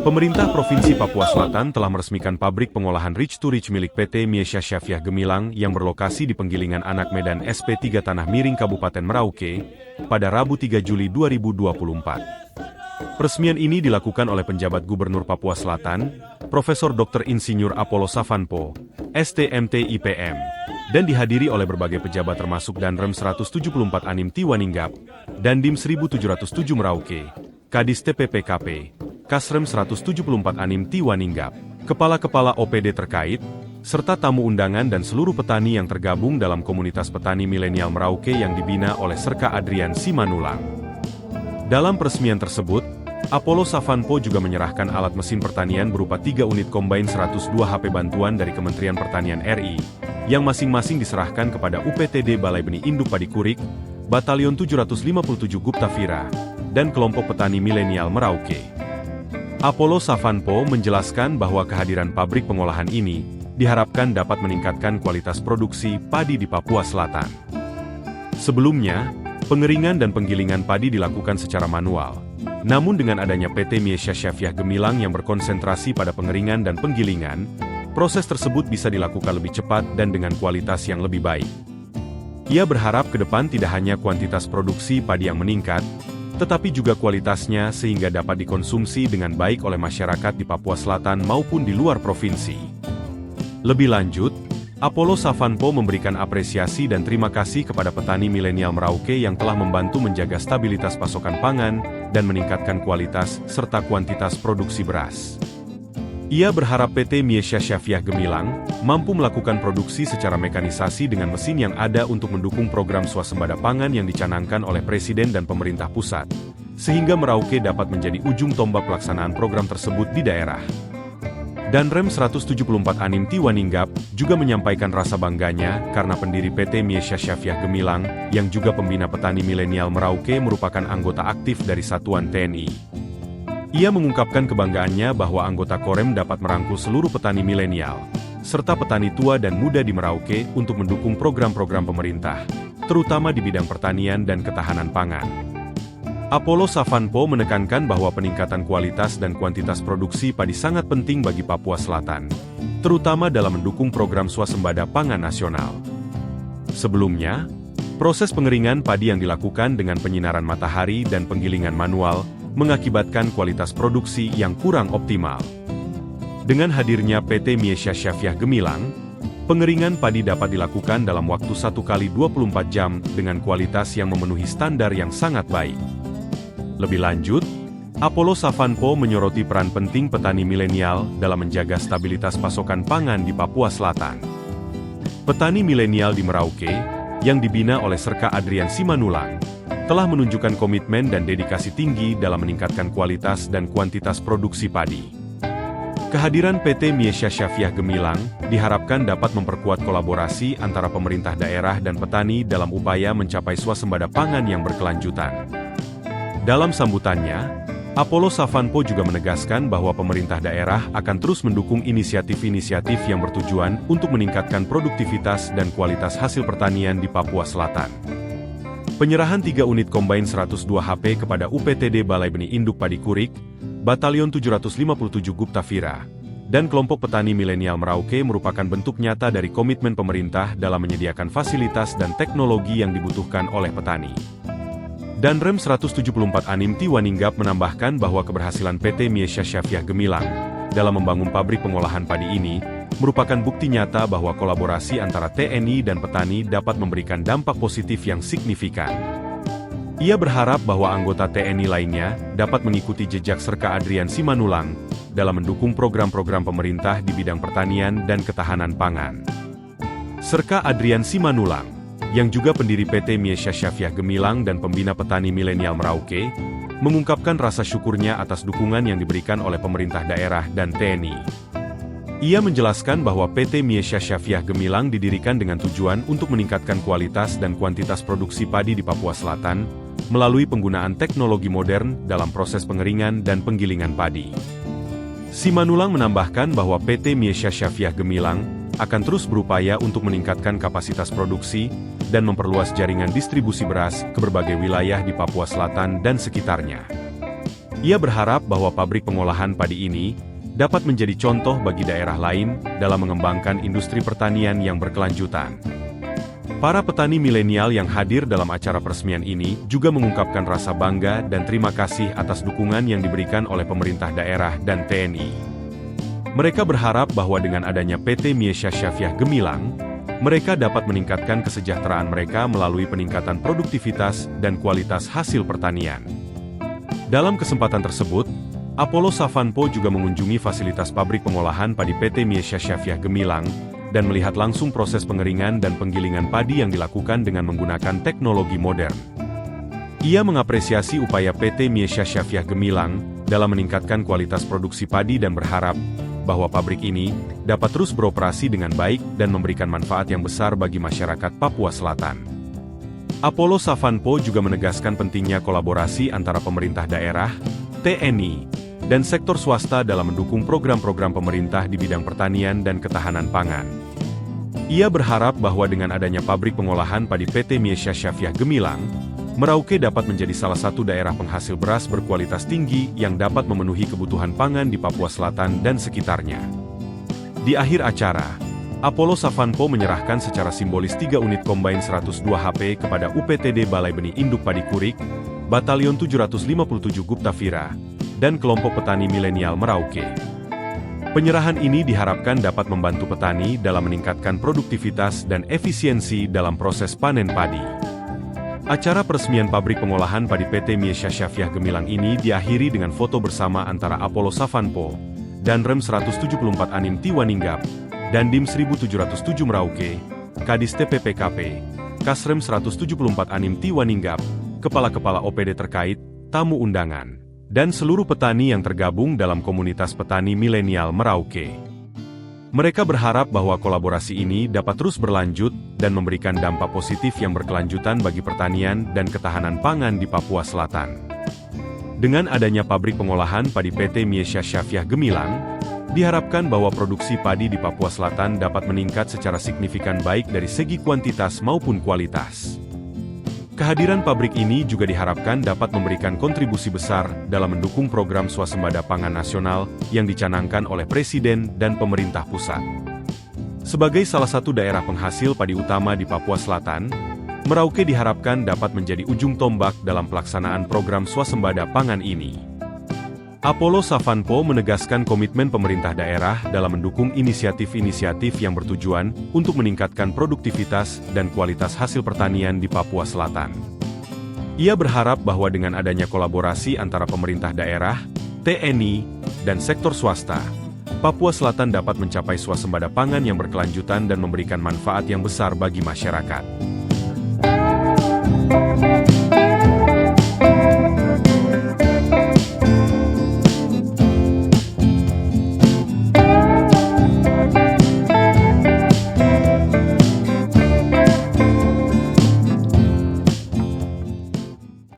Pemerintah Provinsi Papua Selatan telah meresmikan pabrik pengolahan Rich2Rich milik PT Miesya Syafiah Gemilang yang berlokasi di Penggilingan Anak Medan SP3 Tanah Miring Kabupaten Merauke pada Rabu 3 Juli 2024. Peresmian ini dilakukan oleh penjabat Gubernur Papua Selatan, Profesor Dr. Insinyur Apollo Savanpo, STMT IPM, dan dihadiri oleh berbagai pejabat termasuk Danrem 174 Anim Tiwaninggap, Dandim 1707 Merauke, Kadis TPPKP, Kasrem 174 Anim Tiwaninggap, kepala-kepala OPD terkait, serta tamu undangan dan seluruh petani yang tergabung dalam komunitas petani milenial Merauke yang dibina oleh Serka Adrian Simanulang. Dalam peresmian tersebut, Apollo Savanpo juga menyerahkan alat mesin pertanian berupa 3 unit Combine 102 HP bantuan dari Kementerian Pertanian RI, yang masing-masing diserahkan kepada UPTD Balai Benih Induk Padi Kurik, Batalion 757 Gupta Vira, dan kelompok petani milenial Merauke. Apollo Savanpo menjelaskan bahwa kehadiran pabrik pengolahan ini diharapkan dapat meningkatkan kualitas produksi padi di Papua Selatan. Sebelumnya, pengeringan dan penggilingan padi dilakukan secara manual. Namun dengan adanya PT Miesya Syafiah Gemilang yang berkonsentrasi pada pengeringan dan penggilingan, proses tersebut bisa dilakukan lebih cepat dan dengan kualitas yang lebih baik. Ia berharap ke depan tidak hanya kuantitas produksi padi yang meningkat, tetapi juga kualitasnya sehingga dapat dikonsumsi dengan baik oleh masyarakat di Papua Selatan maupun di luar provinsi. Lebih lanjut, Apollo Savanpo memberikan apresiasi dan terima kasih kepada petani milenial Merauke yang telah membantu menjaga stabilitas pasokan pangan dan meningkatkan kualitas serta kuantitas produksi beras. Ia berharap PT Miesya Syafiah Gemilang mampu melakukan produksi secara mekanisasi dengan mesin yang ada untuk mendukung program swasembada pangan yang dicanangkan oleh Presiden dan pemerintah pusat, sehingga Merauke dapat menjadi ujung tombak pelaksanaan program tersebut di daerah. Danrem 174 Anim Tiwaninggap juga menyampaikan rasa bangganya karena pendiri PT Miesya Syafiah Gemilang, yang juga pembina petani milenial Merauke merupakan anggota aktif dari Satuan TNI. Ia mengungkapkan kebanggaannya bahwa anggota Korem dapat merangkul seluruh petani milenial, serta petani tua dan muda di Merauke untuk mendukung program-program pemerintah, terutama di bidang pertanian dan ketahanan pangan. Apollo Savanpo menekankan bahwa peningkatan kualitas dan kuantitas produksi padi sangat penting bagi Papua Selatan, terutama dalam mendukung program swasembada pangan nasional. Sebelumnya, proses pengeringan padi yang dilakukan dengan penyinaran matahari dan penggilingan manual mengakibatkan kualitas produksi yang kurang optimal. Dengan hadirnya PT Miesya Syafiah Gemilang, pengeringan padi dapat dilakukan dalam waktu 1 kali 24 jam dengan kualitas yang memenuhi standar yang sangat baik. Lebih lanjut, Apollo Savanpo menyoroti peran penting petani milenial dalam menjaga stabilitas pasokan pangan di Papua Selatan. Petani milenial di Merauke, yang dibina oleh Serka Adrian Simanulang, telah menunjukkan komitmen dan dedikasi tinggi dalam meningkatkan kualitas dan kuantitas produksi padi. Kehadiran PT Miesya Syafiah Gemilang diharapkan dapat memperkuat kolaborasi antara pemerintah daerah dan petani dalam upaya mencapai swasembada pangan yang berkelanjutan. Dalam sambutannya, Apollo Savanpo juga menegaskan bahwa pemerintah daerah akan terus mendukung inisiatif-inisiatif yang bertujuan untuk meningkatkan produktivitas dan kualitas hasil pertanian di Papua Selatan. Penyerahan 3 unit Combine 102 HP kepada UPTD Balai Benih Induk Padi Kurik, Batalion 757 Gupta Vira, dan kelompok petani milenial Merauke merupakan bentuk nyata dari komitmen pemerintah dalam menyediakan fasilitas dan teknologi yang dibutuhkan oleh petani. Danrem 174 Anim Tiwaninggap menambahkan bahwa keberhasilan PT Miesya Syafiah Gemilang dalam membangun pabrik pengolahan padi ini merupakan bukti nyata bahwa kolaborasi antara TNI dan petani dapat memberikan dampak positif yang signifikan. Ia berharap bahwa anggota TNI lainnya dapat mengikuti jejak Serka Adrian Simanulang dalam mendukung program-program pemerintah di bidang pertanian dan ketahanan pangan. Serka Adrian Simanulang, yang juga pendiri PT Miesya Syafiah Gemilang dan pembina petani milenial Merauke, mengungkapkan rasa syukurnya atas dukungan yang diberikan oleh pemerintah daerah dan TNI. Ia menjelaskan bahwa PT Miesya Syafiah Gemilang didirikan dengan tujuan untuk meningkatkan kualitas dan kuantitas produksi padi di Papua Selatan melalui penggunaan teknologi modern dalam proses pengeringan dan penggilingan padi. Simanulang menambahkan bahwa PT Miesya Syafiah Gemilang akan terus berupaya untuk meningkatkan kapasitas produksi dan memperluas jaringan distribusi beras ke berbagai wilayah di Papua Selatan dan sekitarnya. Ia berharap bahwa pabrik pengolahan padi ini dapat menjadi contoh bagi daerah lain dalam mengembangkan industri pertanian yang berkelanjutan. Para petani milenial yang hadir dalam acara peresmian ini juga mengungkapkan rasa bangga dan terima kasih atas dukungan yang diberikan oleh pemerintah daerah dan TNI. Mereka berharap bahwa dengan adanya PT Miesya Syafiah Gemilang, mereka dapat meningkatkan kesejahteraan mereka melalui peningkatan produktivitas dan kualitas hasil pertanian. Dalam kesempatan tersebut, Apollo Savanpo juga mengunjungi fasilitas pabrik pengolahan padi PT Miesya Syafiah Gemilang dan melihat langsung proses pengeringan dan penggilingan padi yang dilakukan dengan menggunakan teknologi modern. Ia mengapresiasi upaya PT Miesya Syafiah Gemilang dalam meningkatkan kualitas produksi padi dan berharap bahwa pabrik ini dapat terus beroperasi dengan baik dan memberikan manfaat yang besar bagi masyarakat Papua Selatan. Apollo Savanpo juga menegaskan pentingnya kolaborasi antara pemerintah daerah, TNI, dan sektor swasta dalam mendukung program-program pemerintah di bidang pertanian dan ketahanan pangan. Ia berharap bahwa dengan adanya pabrik pengolahan padi PT Miesya Syafiah Gemilang, Merauke dapat menjadi salah satu daerah penghasil beras berkualitas tinggi yang dapat memenuhi kebutuhan pangan di Papua Selatan dan sekitarnya. Di akhir acara, Apollo Savanpo menyerahkan secara simbolis 3 unit Combine 102 HP kepada UPTD Balai Benih Induk Padi Kurik, Batalion 757 Guptavira, dan kelompok petani milenial Merauke. Penyerahan ini diharapkan dapat membantu petani dalam meningkatkan produktivitas dan efisiensi dalam proses panen padi. Acara peresmian pabrik pengolahan padi PT Miesya Syafiah Gemilang ini diakhiri dengan foto bersama antara Apollo Savanpo dan Rem 174 Anim Tiwaninggap, Dandim 1707 Merauke, Kadis TPPKP, Kasrem 174 Anim Tiwaninggap, kepala-kepala OPD terkait, tamu undangan, dan seluruh petani yang tergabung dalam komunitas petani milenial Merauke. Mereka berharap bahwa kolaborasi ini dapat terus berlanjut dan memberikan dampak positif yang berkelanjutan bagi pertanian dan ketahanan pangan di Papua Selatan. Dengan adanya pabrik pengolahan padi PT Miesya Syafiah Gemilang, diharapkan bahwa produksi padi di Papua Selatan dapat meningkat secara signifikan baik dari segi kuantitas maupun kualitas. Kehadiran pabrik ini juga diharapkan dapat memberikan kontribusi besar dalam mendukung program swasembada pangan nasional yang dicanangkan oleh Presiden dan pemerintah pusat. Sebagai salah satu daerah penghasil padi utama di Papua Selatan, Merauke diharapkan dapat menjadi ujung tombak dalam pelaksanaan program swasembada pangan ini. Apollo Savanpo menegaskan komitmen pemerintah daerah dalam mendukung inisiatif-inisiatif yang bertujuan untuk meningkatkan produktivitas dan kualitas hasil pertanian di Papua Selatan. Ia berharap bahwa dengan adanya kolaborasi antara pemerintah daerah, TNI, dan sektor swasta, Papua Selatan dapat mencapai swasembada pangan yang berkelanjutan dan memberikan manfaat yang besar bagi masyarakat.